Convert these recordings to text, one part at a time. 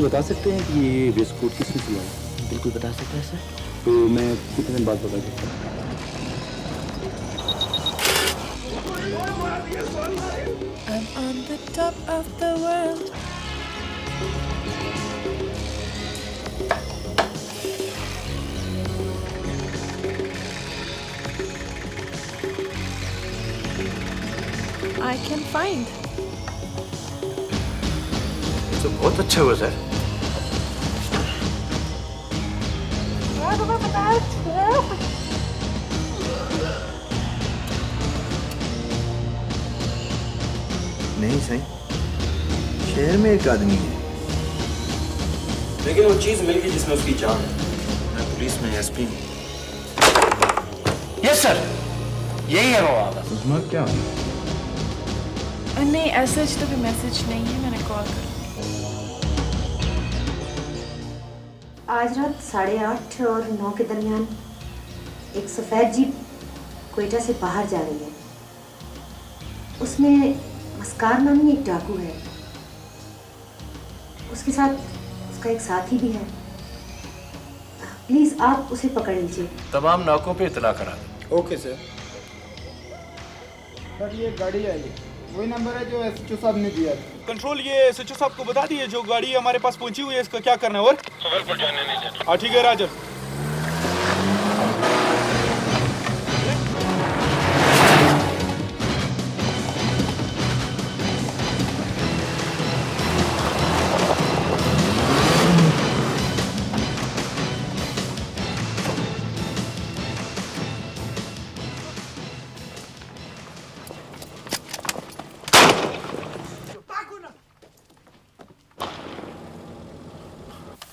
मुझे बता सकते हैं कि ये वेस्ट कोट किसने सिलवाया? बिल्कुल बता सकते हैं सर। तो मैं कितने दिन बाद पता करता हूँ? I'm on the top of the world. I can find. तो बहुत अच्छा हुआ सर। नहीं सही, शहर में एक आदमी है, लेकिन वो चीज मिल गई जिसमें उसकी जान है। मैं पुलिस में एसपी हूँ। यस सर, यही है वो आवाज। उस्मा क्या है? नहीं, ऐसा तो कोई मैसेज नहीं है, मैंने कॉल कर। आज रात 8:30 और 9 के दरमियान एक सफ़ेद जीप क्वेटा से बाहर जा रही है। उसमें मस्कार नामी एक डाकू है, उसके साथ उसका एक साथी भी है। प्लीज आप उसे पकड़ लीजिए। तमाम नाकों पे इतला करा दो। Okay sir. सर ये गाड़ी आई है, वही नंबर है जो एसएचओ साहब ने दिया था। कंट्रोल ये एसएचओ साहब को बता दिए जो गाड़ी हमारे पास पहुंची हुई है, इसका क्या करना है? और खबर पर जाने नहीं देना। हाँ ठीक है राजन।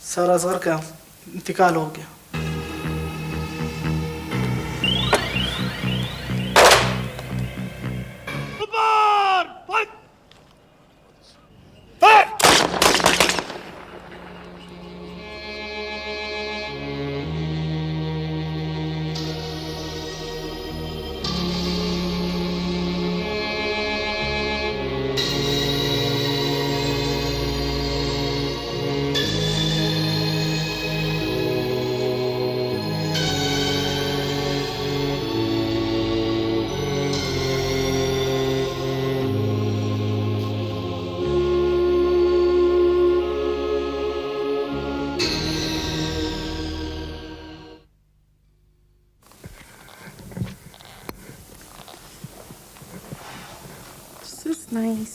सर असगर का इंतकाल हो गया। नाइस।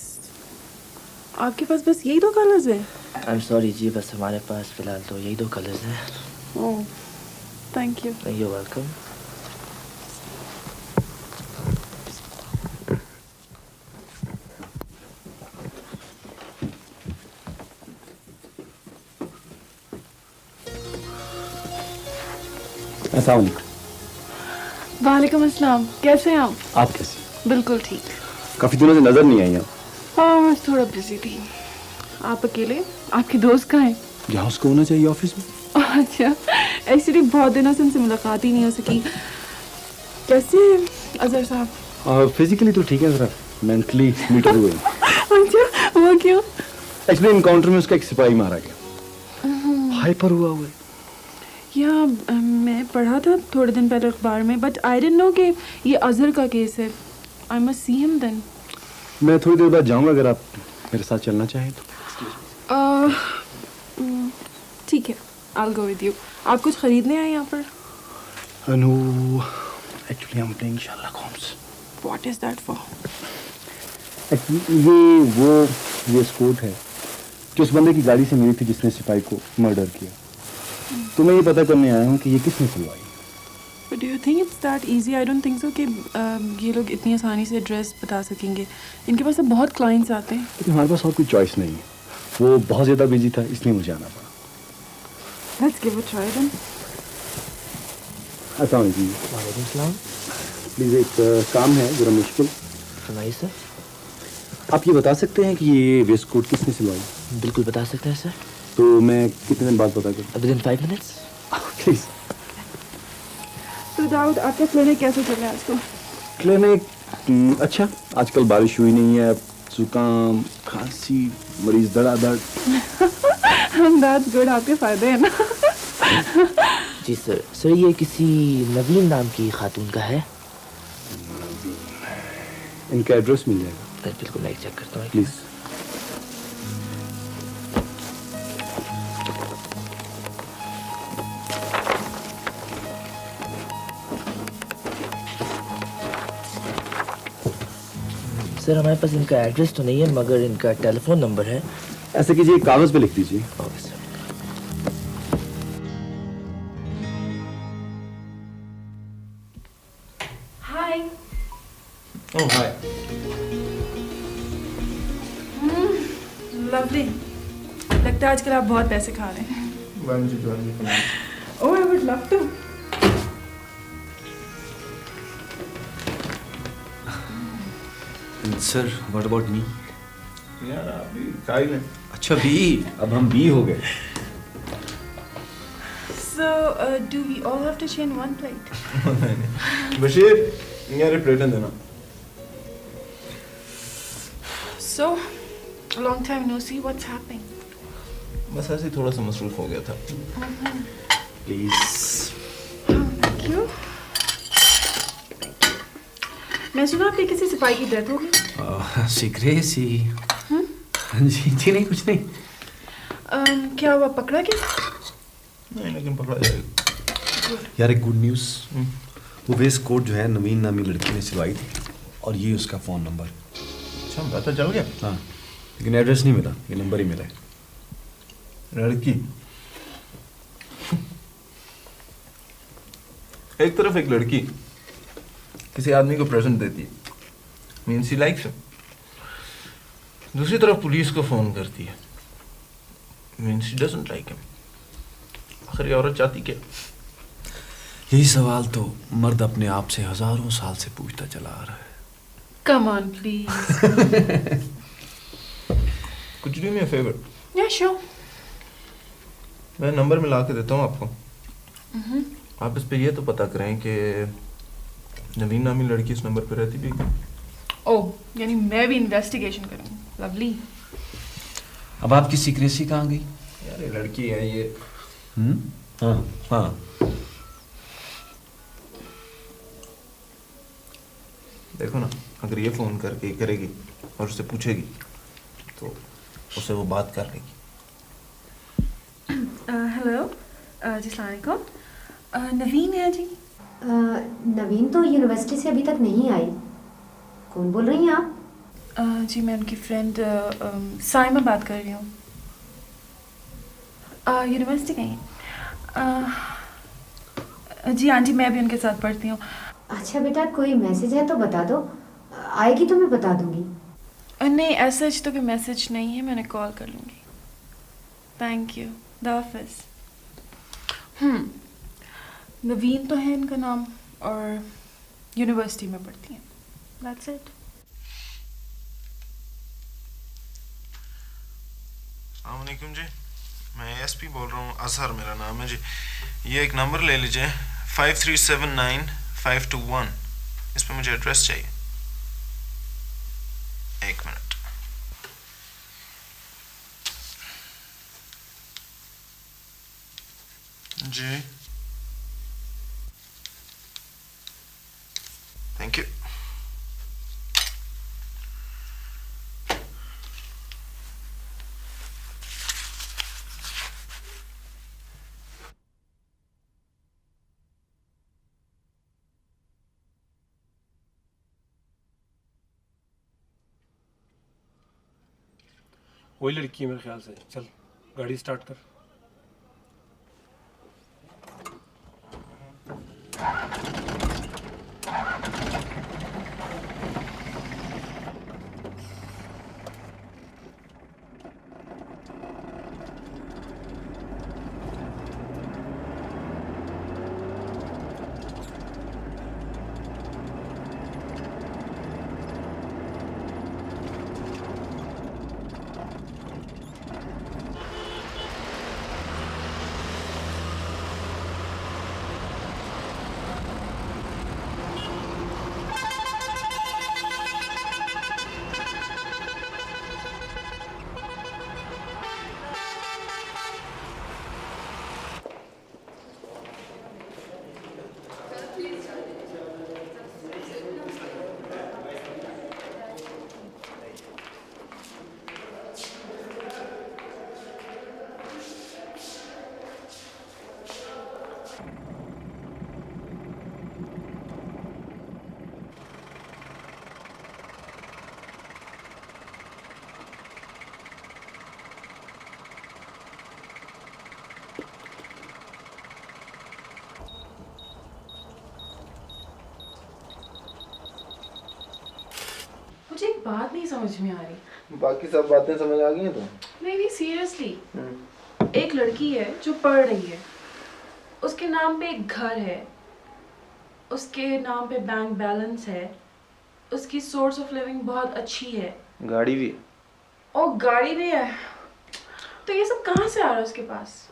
आपके पास बस यही 2 कलर्स हैं? आई एम सॉरी जी, बस हमारे पास फिलहाल तो यही 2 कलर्स हैं। ओह, थैंक यू। You welcome. अस्सलाम वालेकुम। वालेकुम अस्सलाम, कैसे हैं आप? आप कैसे? बिल्कुल ठीक। काफी दिनों से नजर नहीं आई आप। हाँ, मैं थोड़ा बिजी थी। आप अकेले? आपके दोस्त कहाँ हैं? यहाँ उसको होना चाहिए ऑफिस में। अच्छा, एक्चुअली बहुत दिनों से उनसे मुलाकात ही नहीं हो सकी। कैसे अजहर साहब? फिजिकली तो ठीक है, जरा मेंटली मीटर हुए। अच्छा, वो क्यों? एक्चुअली इनकाउंटर में उसका एक सिपाही मारा गया, हाइपर हुआ हुआ है। या मैं पढ़ा था थोड़े दिन पहले अखबार में, बट आई डिडंट नो कि ये अजहर का केस है। I must see him then. मैं थोड़ी देर बाद जाऊंगा, अगर आप मेरे साथ चलना चाहें तो। ठीक है, I'll go with you। आप कुछ खरीदने आए यहाँ पर? No, actually I'm playing Sherlock Holmes। What is that for? ये स्कोट है जो उस बंदे की गाड़ी से मिली थी जिसने सिपाही को मर्डर किया। तो मैं ये पता करने आया हूँ कि ये किसने सिलवाई। But do you think it's that easy? I don't think so कि ये लोग इतनी आसानी से एड्रेस बता सकेंगे। इनके पास तो बहुत क्लाइंट्स आते हैं। लेकिन हमारे पास और कोई चॉइस नहीं है, वो बहुत ज़्यादा बिजी था इसलिए मुझे आना पड़ा। Let's give a try then। अस्सलाम वालेकुम। वालेकुम सलाम। प्लीज़ एक काम है ज़रा मुश्किल। फरमाइए सर। आप ये बता सकते हैं कि ये वेस्ट कोट किसने सिलवाई? बिल्कुल बता सकते हैं सर। तो मैं कितने दिन बाद पता करूँ? Within 5 minutes. प्लीज़। तो दाऊद, आपका क्लिनिक कैसे चल रहा है आजकल? क्लिनिक अच्छा, आजकल बारिश हुई नहीं है, जुकाम खांसी मरीज धड़ाधड़। That's good, आपके फायदे हैं ना। जी सर। सर ये किसी नवीन नाम की खातून का है? इनका एड्रेस मिल जाएगा। बिल्कुल, मैं एक चेक करता हूँ प्लीज। सर हमारे पास इनका एड्रेस तो नहीं है, मगर इनका टेलीफोन नंबर है। ऐसे कीजिए, कागज पे लिख दीजिए। Okay sir. Hi. Oh, hi. Lovely. लगता है आजकल आप बहुत पैसे खा रहे हैं। Why don't you join me for lunch? Oh, I would love to. Sir, what about me? यार आप भी खा ही लें। अच्छा बी, अब हम बी हो गए। So, do we all have to share in one plate? Bashir, यार प्लेट देना। So, a long time no see. What's happening? बस ऐसे ही थोड़ा सा मसरूफ हो गया था। प्लीज। Thank you. मैं सुना आपके किसी सिपाही की डेथ हो गई। सिक्रेसी। जी जी, नहीं कुछ नहीं। क्या हुआ, पकड़ा क्या? नहीं, लेकिन पकड़ा जाएगा। यार एक गुड न्यूज़, वो वेस्ट कोट जो है नवीन नामी लड़की ने सिलवाई थी, और ये उसका फ़ोन नंबर। अच्छा, पता चल गया? हाँ, लेकिन एड्रेस नहीं मिला, ये नंबर ही मिला है। लड़की एक तरफ एक लड़की किसी आदमी को प्रेजेंट देती है, मीन्स शी लाइक्स हिम। दूसरी तरफ पुलिस को फोन करती है, means she doesn't like him. आखिर ये औरत चाहती क्या? यही सवाल तो मर्द अपने आप से हजारों साल से पूछता चला आ रहा है। Come on, please. कुछ do me a favour, Yeah, sure. मैं नंबर मिला के देता हूँ आपको। आप इस पे ये तो पता करें कि नवीन नामी लड़की इस नंबर पे रहती भी है। Oh, यानी मैं भी इन्वेस्टिगेशन करूँगी। Lovely. अब आपकी सीक्रेसी कहाँ गई? यार ये लड़की है ये। हाँ हाँ। देखो ना, अगर ये फोन करके करेगी और उससे पूछेगी तो उससे वो बात कर लेगी। हेलो जी, अस्सलाम वालेकुम। नवीन है जी। नवीन तो यूनिवर्सिटी से अभी तक नहीं आई। कौन बोल रही हैं आप? जी मैं उनकी फ्रेंड साइमा बात कर रही हूँ। यूनिवर्सिटी गई जी? हाँ जी, मैं भी उनके साथ पढ़ती हूँ। अच्छा बेटा, कोई मैसेज है तो बता दो, आएगी तो मैं बता दूंगी। नहीं, ऐसा तो कोई मैसेज नहीं है, मैंने कॉल कर लूँगी। थैंक यू, खुदा हाफिज़। नवीन तो है इनका नाम, और यूनिवर्सिटी में पढ़ती हैं। That's it. अस्सलामुअलैकुम जी, मैं एसपी बोल रहा हूँ, अजहर मेरा नाम है जी। ये एक नंबर ले लीजिए, 5379521। इस पे मुझे एड्रेस चाहिए। एक मिनट। Ji, thank you. वही लड़की है मेरे ख्याल से। चल गाड़ी स्टार्ट कर। बात नहीं समझ में आ रही। बाकी सब बातें समझ आ गई हैं तो? नहीं सीरियसली, एक लड़की है जो पढ़ रही है, उसके नाम पे एक घर है, उसके नाम पे बैंक बैलेंस है, उसकी सोर्स ऑफ लिविंग बहुत अच्छी है, गाड़ी भी और गाड़ी भी है, तो ये सब कहाँ से आ रहा है उसके पास?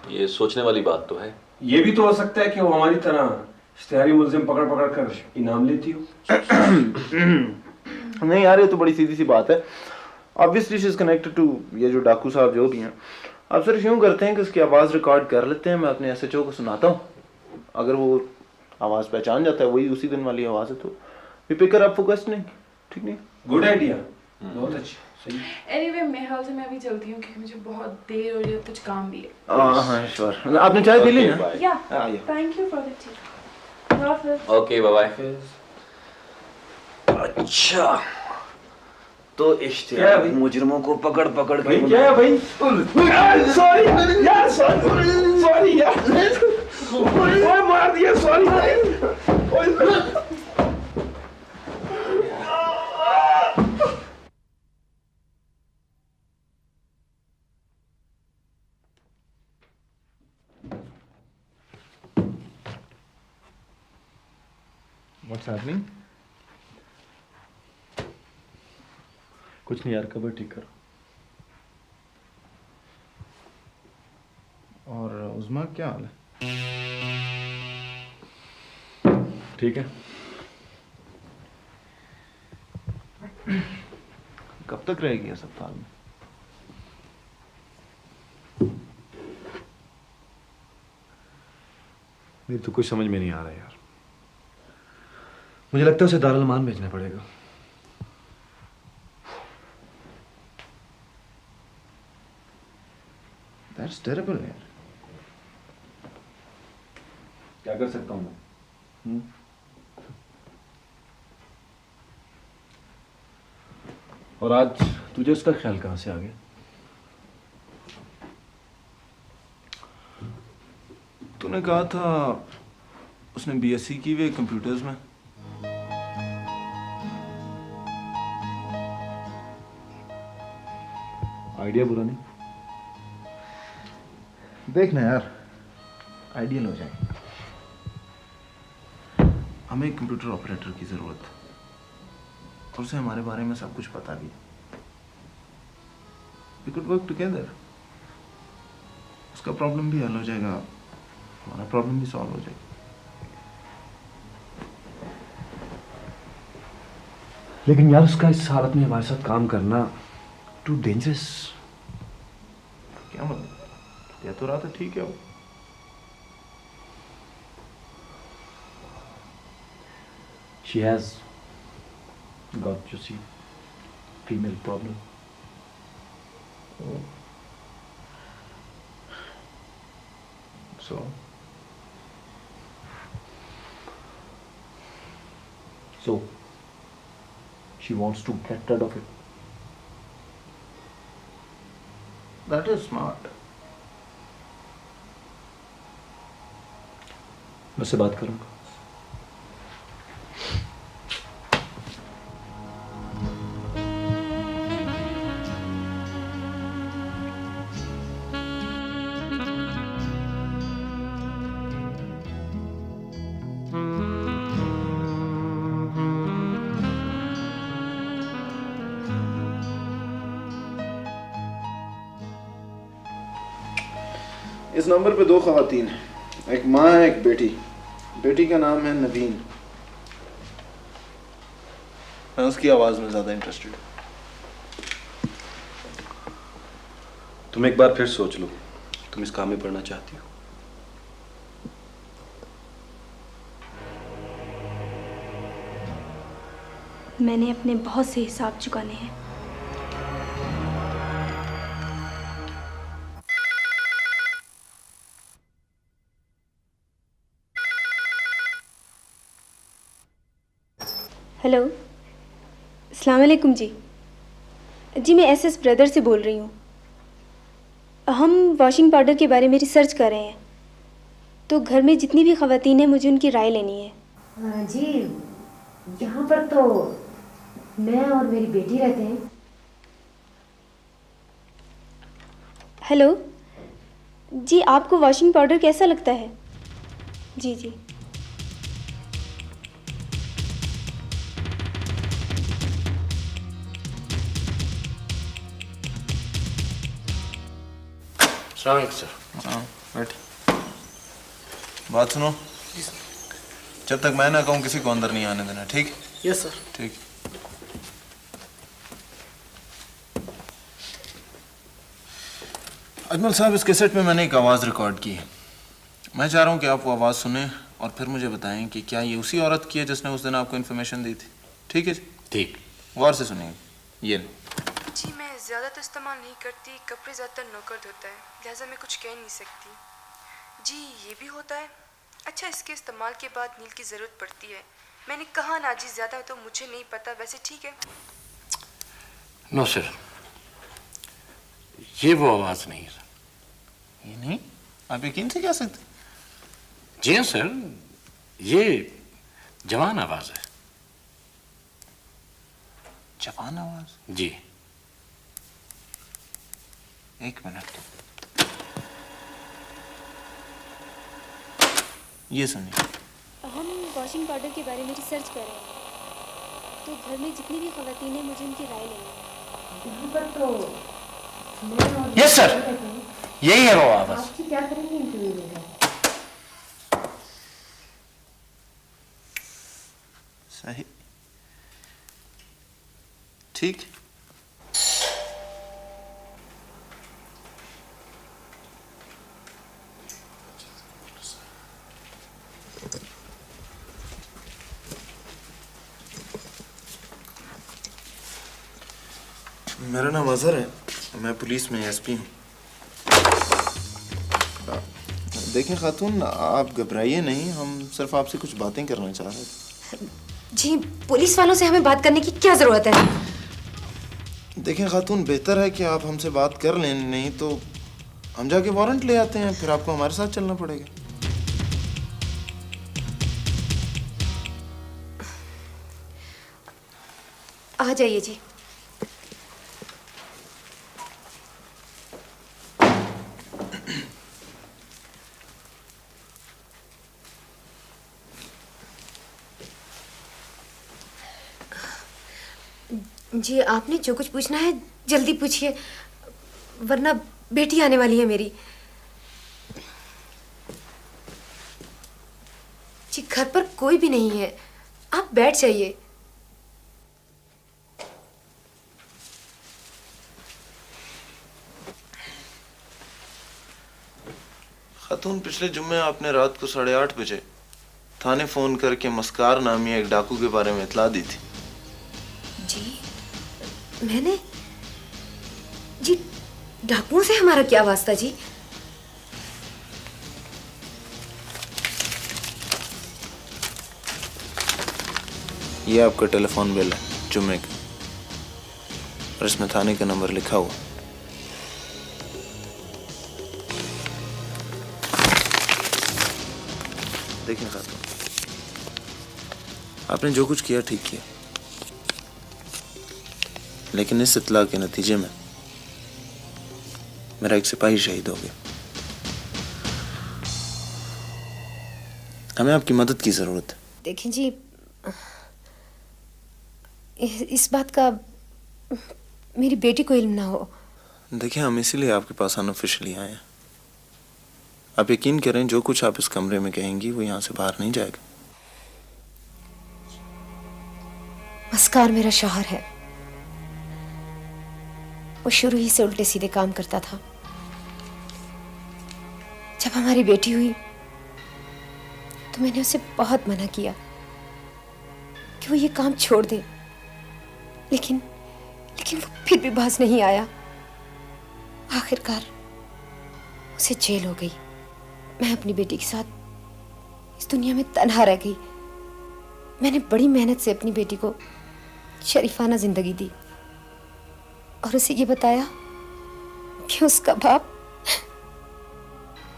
ये सोचने वाली बात तो है। ये भी तो हो सकता है कि वो हमारी तरह इश्तिहारी मुल्जिम पकड़ पकड़ कर इनाम लेती हो। नहीं यार, ये तो बड़ी सीधी सी बात है। Obviously she is connected to ये जो डाकू साहब जो भी हैं। अब सिर्फ यूँ करते हैं कि उसकी आवाज़ रिकॉर्ड कर लेते हैं, मैं अपने SHO को सुनाता हूँ, अगर वो आवाज़ पहचान जाता है वही उसी दिन वाली आवाज़ है तो we pick up for questioning. ठीक नहीं? गुड आइडिया, बहुत अच्छी, सही। एनीवे मेरे ख्याल से मैं अभी चलती हूँ क्योंकि मुझे बहुत देर हो रही है, कुछ काम भी है। हाँ श्योर। आपने चाय पी ली ना? या thank you for the tea. Okay bye bye. अच्छा तो इश्तिहारी मुजरिमों को पकड़ पकड़ के क्या है भाई? सॉरी यार, सॉरी यार, मार दिया, सॉरी। What's happening? कुछ नहीं यार, कबर ठीक करो। और उस्मा क्या हाल है? ठीक है। कब तक रहेगी अस्पताल में? मेरी तो कुछ समझ में नहीं आ रहा यार। मुझे लगता है उसे दारुल अमान भेजना पड़ेगा। That's terrible यार। क्या कर सकता हूँ मैं? और आज तुझे उसका ख्याल कहाँ से आ गया? तूने कहा था उसने BSc की हुई कंप्यूटर्स में। आइडिया बुरा नहीं। देखना यार, आइडियल हो जाए। हमें एक कंप्यूटर ऑपरेटर की जरूरत है और उसे हमारे बारे में सब कुछ पता भी है। We could work together। उसका प्रॉब्लम भी हल हो जाएगा, हमारा प्रॉब्लम भी सॉल्व हो जाएगा। लेकिन यार उसका इस हालत में हमारे साथ काम करना टू डेंजरस। क्या मतलब? कह तो रहा था ठीक है वो। She has got, you see, female problem. So she wants to get rid of it. that is smart। मैं उससे बात करूंगा। इस नंबर पे 2 ख़वातीन हैं, एक माँ है एक बेटी। बेटी का नाम है नवीन। मैं उसकी आवाज़ में ज़्यादा इंटरेस्टेड हूँ। तुम एक बार फिर सोच लो, तुम इस काम में पढ़ना चाहती हो? मैंने अपने बहुत से हिसाब चुकाने हैं। हेलो, अस्सलाम वालेकुम जी। मैं SS ब्रदर से बोल रही हूँ। हम वॉशिंग पाउडर के बारे में रिसर्च कर रहे हैं, तो घर में जितनी भी ख़वातीन हैं मुझे उनकी राय लेनी है। जी यहाँ पर तो मैं और मेरी बेटी रहते हैं। हेलो जी, आपको वॉशिंग पाउडर कैसा लगता है? जी जी। सर। हाँ बैठ। बात सुनो, जब तक मैं ना कहूँ किसी को अंदर नहीं आने देना, ठीक? Yes sir. ठीक। अजमल साहब, इस कैसेट में मैंने एक आवाज़ रिकॉर्ड की है। मैं चाह रहा हूँ कि आप वो आवाज़ सुने और फिर मुझे बताएं कि क्या ये उसी औरत की है जिसने उस दिन आपको इन्फॉर्मेशन दी थी। ठीक है जी? ठीक। गौर से सुनिए। ये जी, मैं ज़्यादा तो इस्तेमाल नहीं करती, कपड़े ज़्यादातर नौकर धोता है, लिहाजा मैं कुछ कह नहीं सकती। जी, ये भी होता है। अच्छा, इसके इस्तेमाल के बाद नील की ज़रूरत पड़ती है। मैंने कहा ना जी, ज़्यादा तो मुझे नहीं पता, वैसे ठीक है। नो सर, ये वो आवाज़ नहीं है सर। ये नहीं? आप यकीन से कह सकते? जी हाँ सर, ये जवान आवाज़ है। जवान आवाज़? जी। एक मिनट, ये सुनिए। हम वॉशिंग पाउडर के बारे में रिसर्च कर रहे हैं, तो घर में जितनी भी ख़वातीन हैं मुझे उनकी राय लेनी है। यहाँ पर तो यस सर, यही है वो आवाज़। आपकी क्या करेंगे इंटरव्यू में? सही, ठीक। मेरा नाम अजहर है, मैं पुलिस में एसपी हूँ। देखें खातून, आप घबराइए नहीं, हम सिर्फ आपसे कुछ बातें करना चाह रहे थे। जी, पुलिस वालों से हमें बात करने की क्या जरूरत है? देखें खातून, बेहतर है कि आप हमसे बात कर लें, नहीं तो हम जाके वारंट ले आते हैं, फिर आपको हमारे साथ चलना पड़ेगा। आ जाइए जी। जी, आपने जो कुछ पूछना है जल्दी पूछिए, वरना बेटी आने वाली है मेरी। जी, घर पर कोई भी नहीं है, आप बैठ जाइए। खातून, पिछले जुम्मे आपने रात को 8:30 बजे थाने फोन करके मस्कार नामी एक डाकू के बारे में इतला दी थी। जी, मैंने? जी, डाकुओं से हमारा क्या वास्ता जी? ये आपका टेलीफोन बिल है जुम्मे का, और इसमें थाने का नंबर लिखा हुआ। देखिए खातून, आपने जो कुछ किया ठीक किया, लेकिन इस इत्तला के नतीजे में मेरा एक सिपाही शहीद हो गया। हमें आपकी मदद की जरूरत है। देखें जी, इस बात का मेरी बेटी को इल्म ना हो। देखिए, हम इसीलिए आपके पास अनऑफिशियली आए हैं। आप यकीन करें, जो कुछ आप इस कमरे में कहेंगी वो यहाँ से बाहर नहीं जाएगा। मस्कार मेरा शौहर है, वो शुरू ही से उल्टे सीधे काम करता था। जब हमारी बेटी हुई तो मैंने उसे बहुत मना किया कि वो ये काम छोड़ दे, लेकिन वो फिर भी बाज नहीं आया। आखिरकार उसे जेल हो गई। मैं अपनी बेटी के साथ इस दुनिया में तन्हा रह गई। मैंने बड़ी मेहनत से अपनी बेटी को शरीफाना जिंदगी दी और उसे ये बताया कि उसका बाप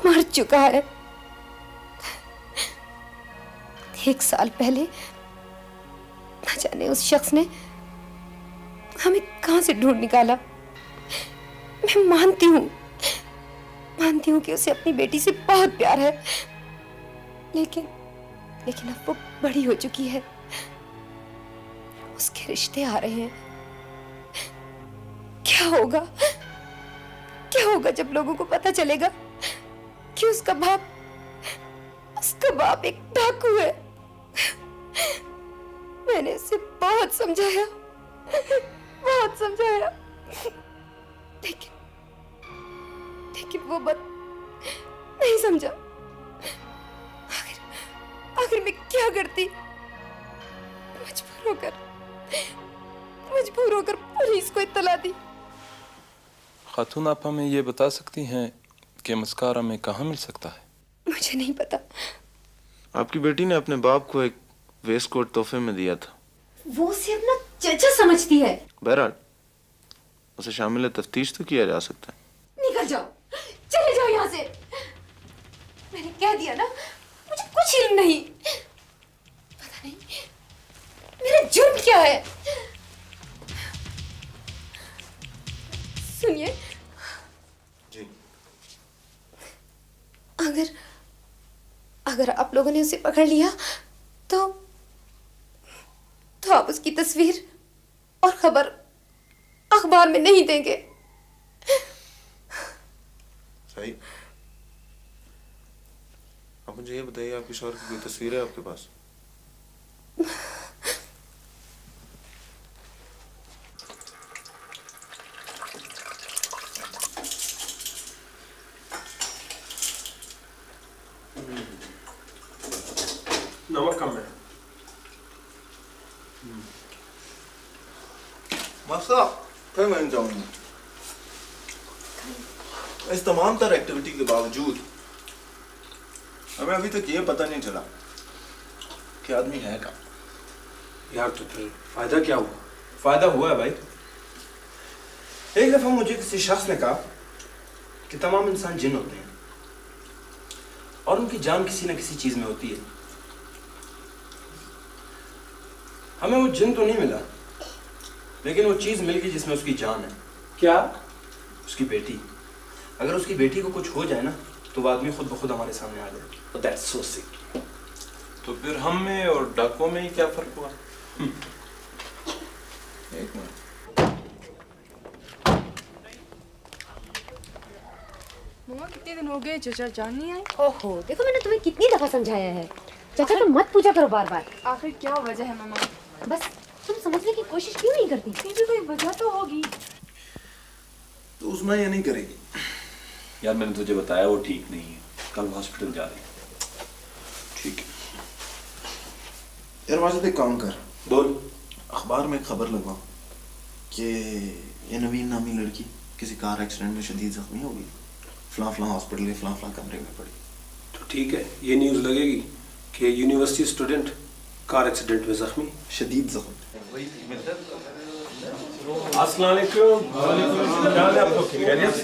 मर चुका है। 1 साल पहले न जाने उस शख्स ने हमें कहां से ढूंढ निकाला। मैं मानती हूँ कि उसे अपनी बेटी से बहुत प्यार है, लेकिन अब वो बड़ी हो चुकी है। उसके रिश्ते आ रहे हैं। क्या होगा जब लोगों को पता चलेगा कि उसका बाप एक डाकू है। मैंने उसे बहुत समझाया, लेकिन वो बात नहीं समझा। आखिर मैं क्या करती? मजबूर होकर पुलिस को इत्तला दी। खातून, आप हमें ये बता सकती हैं कि मस्कारा में कहाँ मिल सकता है? मुझे नहीं पता। आपकी बेटी ने अपने बाप को एक वेस्ट कोट तोहफे में दिया था। वो उसे अपना चचा समझती है। बहरहाल उसे शामिल तफ्तीश तो किया जा सकता है। निकल जाओ, चले जाओ यहाँ से। मैंने कह दिया ना, मुझे कुछ इल्म नहीं। पता नहीं मेरा जुर्म क्या है। सुनिए जी, अगर आप लोगों ने उसे पकड़ लिया तो आप उसकी तस्वीर और खबर अखबार में नहीं देंगे। सही। अब मुझे ये बताइए, आपके शौहर की कोई तस्वीर है आपके पास? नमक कम है। मसा फिर मैं जाऊंगा। इस तमाम तरह एक्टिविटी के बावजूद हमें अभी तक ये पता नहीं चला कि आदमी है कहाँ। यार तो फिर फायदा क्या हुआ? फायदा हुआ है भाई। एक दफा मुझे किसी शख्स ने कहा कि तमाम इंसान जिन होते हैं और उनकी जान किसी न किसी चीज में होती है। हमें वो जिन तो नहीं मिला, लेकिन वो चीज मिल गई जिसमें उसकी जान है। क्या? उसकी बेटी। अगर उसकी बेटी को कुछ हो जाए ना, तो वो आदमी खुद ब खुद हमारे सामने आ जाए। That's so sick. तो फिर हम में और डाकुओं में ही क्या फर्क हुआ? एक मिनट। मम्मा कितने दिन हो गए चचा जान नहीं आए? ओहो, देखो मैंने तुम्हें कितनी दफा समझाया है। चाचा तो मत पूछा करो बार बार। आखिर क्या वजह है मम्मा? बस तुम समझने की कोशिश क्यों नहीं करती? फिर कोई वजह तो होगी। तो उसमें ये नहीं करेगी। यार मैंने तुझे बताया वो ठीक नहीं है, कल हॉस्पिटल जा रही है। ठीक है यार, वाजिद एक काम कर, बोल। अखबार में एक खबर लगवा कि ये नवीन नामी लड़की किसी कार एक्सीडेंट में शदीद जख्मी हो गई, फलां हॉस्पिटल के फलां कमरे में पड़ी। तो ठीक है, ये न्यूज़ लगेगी कि यूनिवर्सिटी स्टूडेंट कार एक्सीडेंट में जख्मी, शदीद जख्मी। अस्सलाम वालेकुम। क्या हाल है आप लोग? खैरियत से?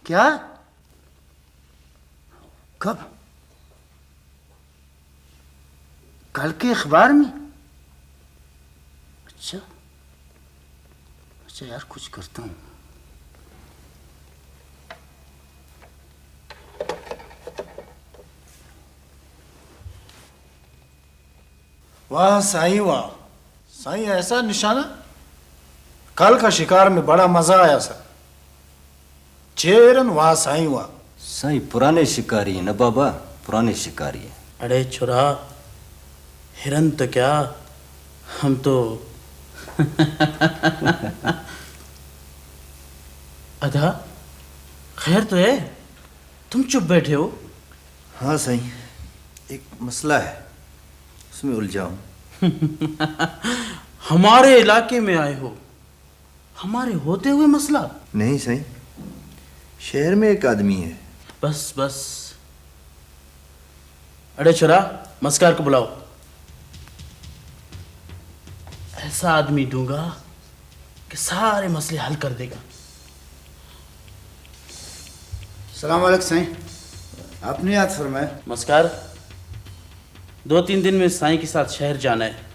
क्या? कब? कल के अखबार में? अच्छा यार, कुछ करता हूँ। वाह साईं, वाह साईं, ऐसा निशाना। कल का शिकार में बड़ा मजा आया सर। चेरन वाह साईं, वाह साईं। पुराने शिकारी है ना बाबा, पुराने शिकारी है। अरे छुरा, हिरन तो क्या, हम तो अधा खैर तो है, तुम चुप बैठे हो। हाँ साईं, एक मसला है, उसमें उलझा हूं। हमारे इलाके में आए हो, हमारे होते हुए मसला? नहीं साईं, शहर में एक आदमी है। बस अरे छोरा, मस्कार को बुलाओ। ऐसा आदमी दूंगा कि सारे मसले हल कर देगा। सलाम वालेकुम साईं, आपने याद फरमाया। मस्कार, 2-3 दिन में साईं के साथ शहर जाना है।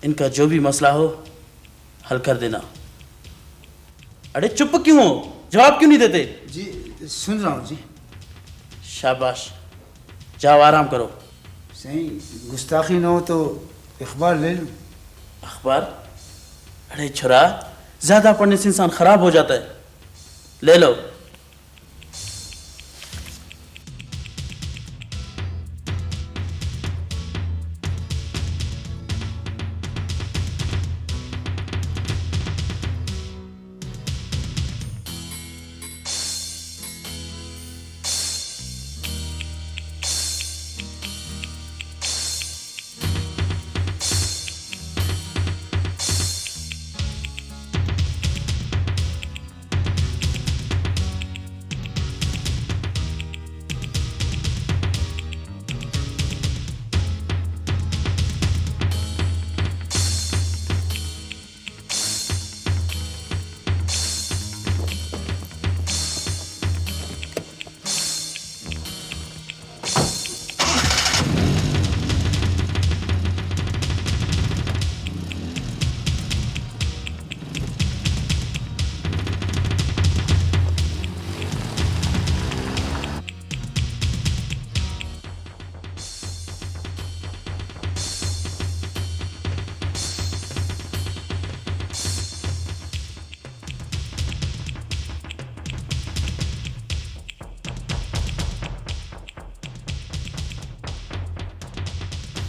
इनका जो भी मसला हो हल कर देना। अरे चुप क्यों हो, जवाब क्यों नहीं देते? जी सुन रहा हूँ जी। शाबाश, जाओ आराम करो। सही गुस्ताखी न हो तो अखबार ले लूं। अखबार? अरे छोरा, ज्यादा पढ़ने से इंसान खराब हो जाता है। ले लो।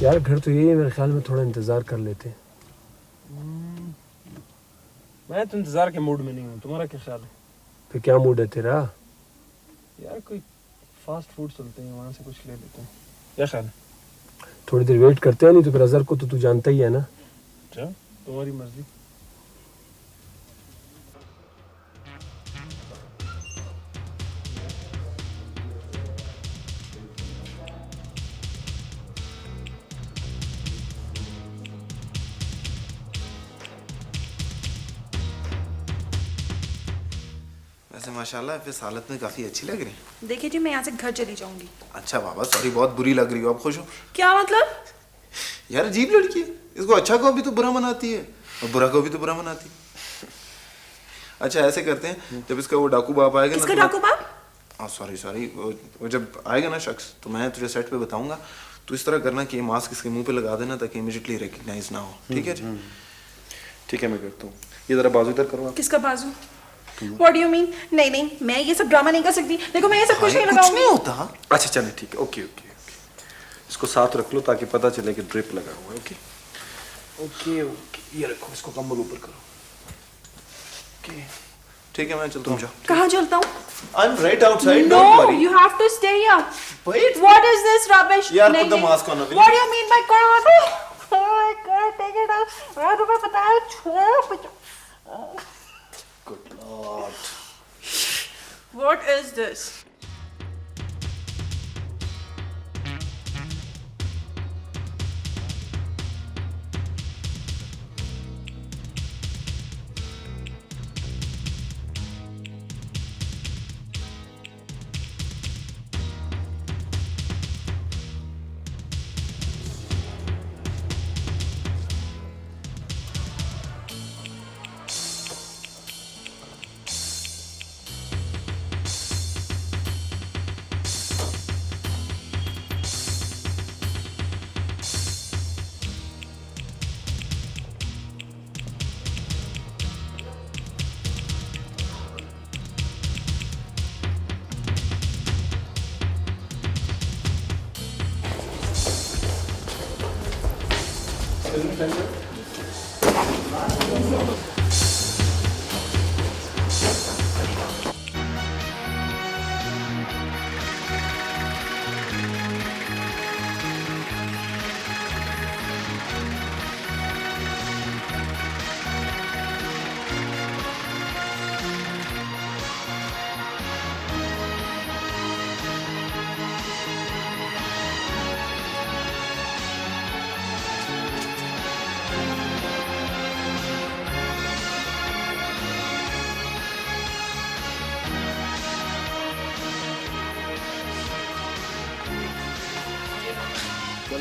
यार घर तो यही है, मेरे ख्याल में थोड़ा इंतजार कर लेते हैं। मैं तो इंतजार के मूड में नहीं हूँ, तुम्हारा क्या ख्याल है? फिर क्या मूड है तेरा? यार कोई फास्ट फूड चलते हैं, वहाँ से कुछ ले लेते हैं, क्या ख्याल है? थोड़ी देर वेट करते हैं, नहीं तो फिर अजहर को तो तू जानता ही है ना। अच्छा, तुम्हारी मर्जी। वैसे माशाल्लाह इस हालत में काफी अच्छी लग रही है। देखिए जी, मैं यहाँ से घर चली जाऊंगी। अच्छा बाबा, सॉरी, बहुत बुरी लग रही हो। आप खुश हो? क्या मतलब? यार अजीब लड़की है, इसको अच्छा को भी तो बुरा मनाती है और बुरा को भी तो बुरा मनाती है। अच्छा ऐसे करते हैं, जब इसका वो डाकू बाप आएगा ना, इसका डाकू बाप? सॉरी, वो जब आएगा ना शख्स, तो मैं तुझे सेट पे बताऊंगा। तो इस तरह करना कि ये मास्क इसके मुंह पे लगा देना ताकि इमीडिएटली रिकग्नाइज ना हो। ठीक है जी? ठीक है, मैं करता हूँ। ये जरा बाजू इधर करो। किसका बाजू? What do you mean? नहीं, मैं ये सब ड्रामा नहीं कर सकती। देखो मैं ये सब कुछ नहीं लगाऊंगी। कुछ नहीं होता। अच्छा चले ठीक है, ओके। इसको साथ रख लो ताकि पता चले कि ड्रिप लगा हुआ है। ओके, ये रखो, इसको कंबल ऊपर करो। ओके, ठीक है, मैं चलता हूँ। कहाँ चलता हूँ? I'm right outside. No, don't worry. you have to stay here. Wait. What is this rubbish? यार put the mask on. What do you mean by corona? Oh my God, take it out. मैं तुम्हें बताया, छोड़। Good Lord. What is this?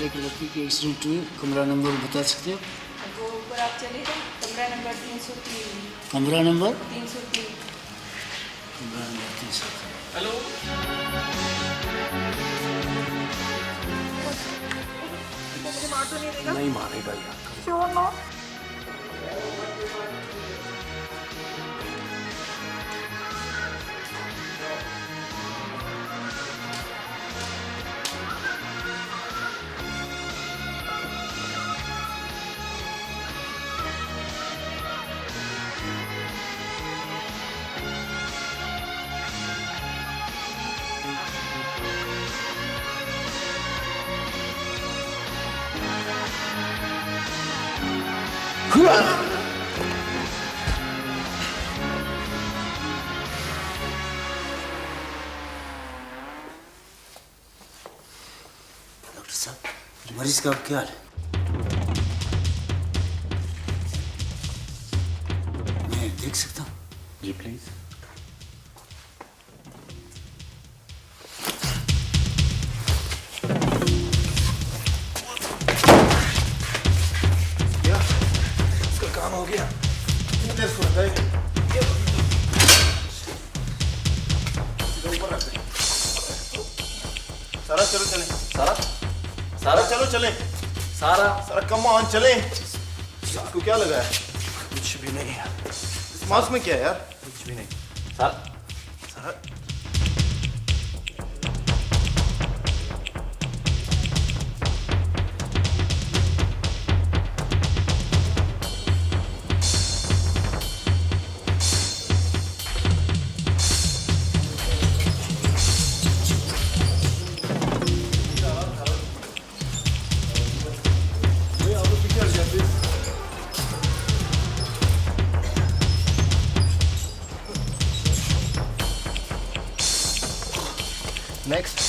Sir एक लड़की की accident हुई, कमरा नंबर बता सकते हो? वो ऊपर आप चले जाओ, कमरा नंबर 303। कमरा नंबर 303। कमरा नंबर 303। हेलो। नहीं मारेगा यार। क्यों ना? डॉक्टर साहब, मरीज का क्या हाल है? मैं देख सकता हूँ? जी प्लीज। इसका काम हो गया। कितनी देर सो गए? ऊपर रख दे। सारा चलो चले। सारा सारा चलो चले। सारा सारा कम ऑन चले। इसको क्या लगा है? कुछ भी नहीं यार। इस मास्क में क्या है यार? कुछ भी नहीं। सारा सारा Next.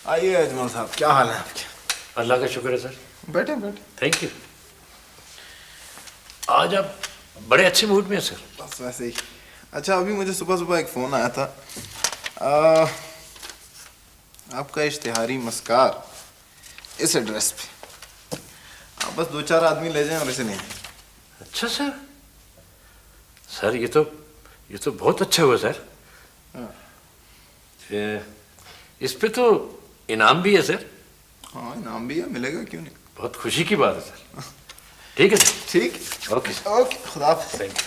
आइए अजमल साहब, क्या हाल है आपके? अल्लाह का शुक्र है सर। बैठे बैठे। Thank you. आज आप बड़े अच्छे मूड में हैं सर। बस वैसे ही। अच्छा, अभी मुझे सुबह सुबह एक फ़ोन आया था। आपका इश्तिहारी मस्कार इस एड्रेस पे। आप बस 2-4 आदमी ले जाएं और इसे नहीं। अच्छा सर। सर ये तो बहुत अच्छा हुआ सर। इस पे तो इनाम भी है सर। हाँ, इनाम भी है, मिलेगा क्यों नहीं। बहुत खुशी की बात है सर। ठीक है सर। ठीक। ओके ओके, खुदा हाफिज़। Thank you.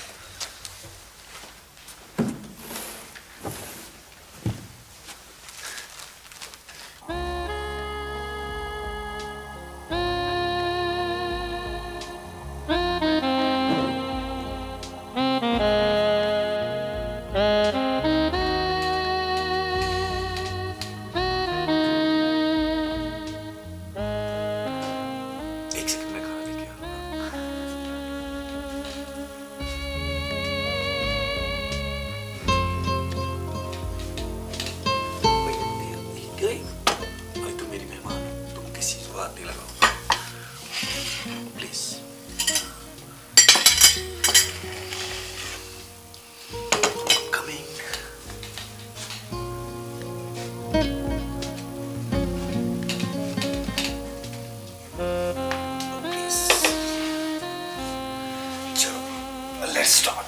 Let's start.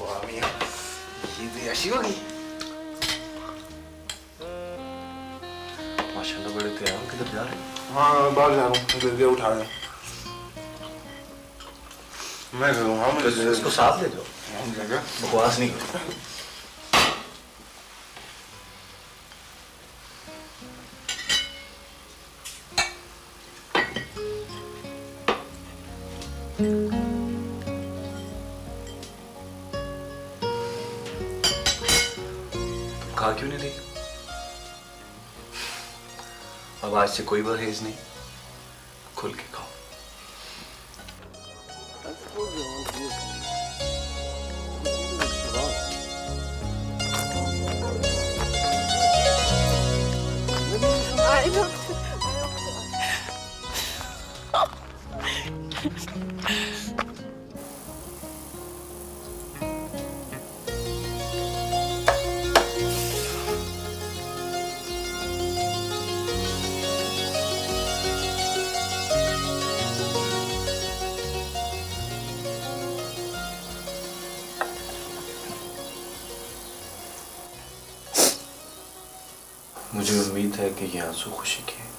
वाह मियां, ये तो ऐसी होगी। माशाल्लाह बड़े तैयार हो, किधर जा रहे हैं? हाँ, बाहर जा रहा हूँ, उधर उठा रहा हूँ। मैं करूँगा, मुझे इसको साथ ले जाओ। बकवास नहीं करो। खा क्यों नहीं रही? अब आज से कोई परहेज नहीं, खुल के खाओ। I don't. मुझे उम्मीद है कि ये आंसू खुशी के हैं।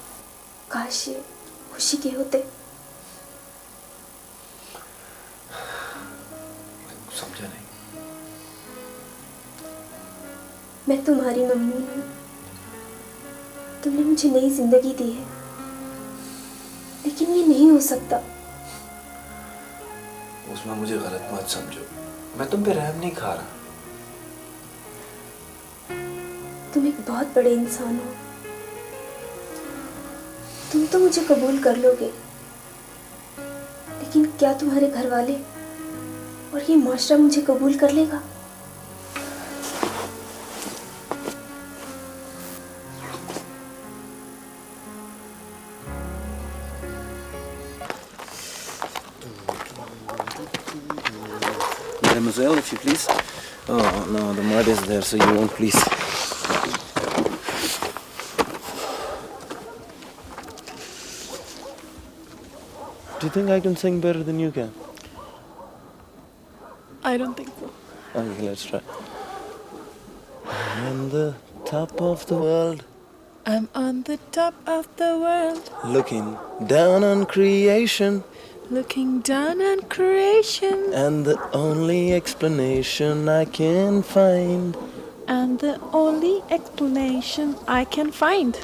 काश ये खुशी के होते। समझा नहीं। मैं तुम्हारी मम्मी हूँ, तुमने मुझे नई जिंदगी दी है, लेकिन ये नहीं हो सकता। उसमें मुझे गलत मत समझो, मैं तुम पे रहम नहीं खा रहा। तुम एक बहुत बड़े इंसान हो, तुम तो मुझे कबूल कर लोगे, लेकिन क्या तुम्हारे घर वाले और ये माशरा मुझे कबूल कर लेगा? Mademoiselle, if you please. Oh no, the mud is there, so you won't please. Do you think I can sing better than you can? I don't think so. Okay, let's try. I'm on the top of the world, I'm on the top of the world, looking down on creation, looking down on creation, and the only explanation I can find. and the only explanation I can find.